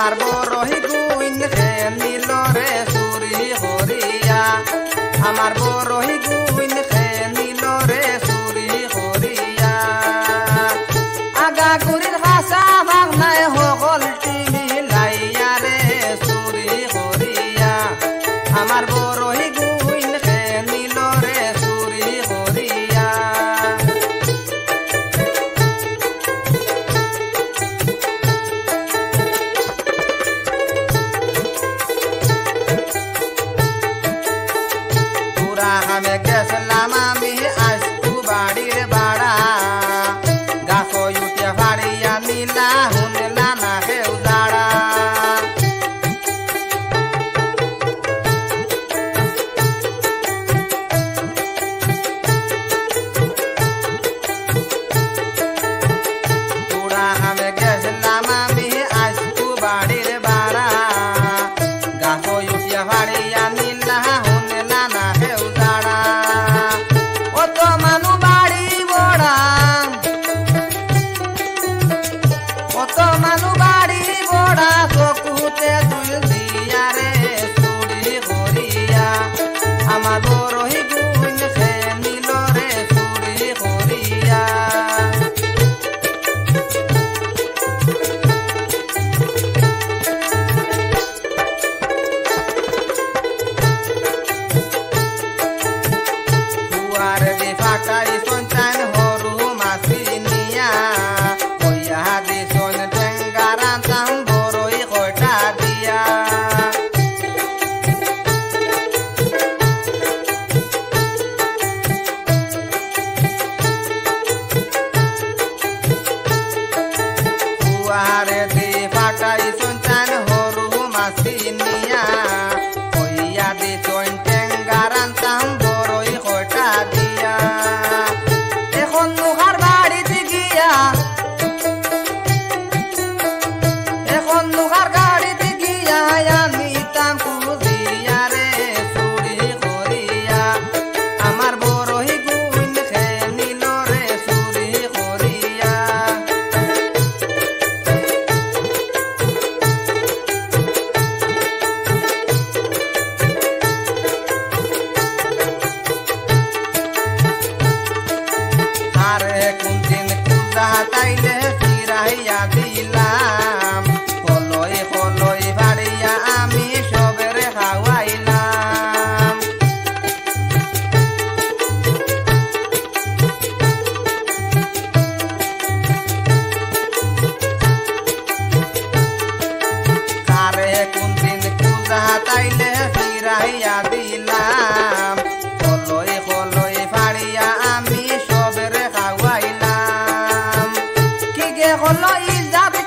আমার বড়ই গুইন খেলিল রে চুরি করিয়া আমার বড়ই গুইন খেলিল রে চুরি করিয়া আগা গুড়ির হাসা ভাগনায় সকল মিলাইয়া রে চুরি করিয়া আমার বড়ই গুইন খেলিল রে চুরি করিয়া আমি গেছিলাম আমি আসতু বাড়ির বাড়া গাছ উঠে ফাড়িয়া নিলা শুনলা না কেউ দাঁড়া পুরা আমি গেছিলাম আমি আসতু বাড়ির বাড়া গাছ উঠে ফাড়িয়া নিলা শুনলা না কেউ আমার বড়ই গুইন খেলিল রে চুরি করিয়া ফুয়ার দি ফাটাই সন্তান হরু মাছি নিয়া কইয়া দিছন টেঙ্গারা তাম বড়ই কয়টা দিয়া ফুয়ারে দি ফাটাই সন্তান হরু মাছি নিয়া কইয়া দিছন টেঙ্গারা তাম বড়ই কয়টা দিয়া এখন মুখার বাড়িতে গিয়া এখন মুখার গাড়িতে গিয়া আমি তাম খুঁজিয়া রে চুরি করিয়া আমার বড়ই গুইন খেলিল রে চুরি করিয়া আরে কোনদিন কুদা তাইলে ফিরাইয়া দিলাম হলই হলই ভাড়িয়া আমি সবেরে খাওয়াইলাম আরে কোনদিন কুদা তাইলে ফিরাইয়া দিলাম হলই হলই ভাড়িয়া আমি সবেরে খাওয়াইলাম কি গে হলই যাবি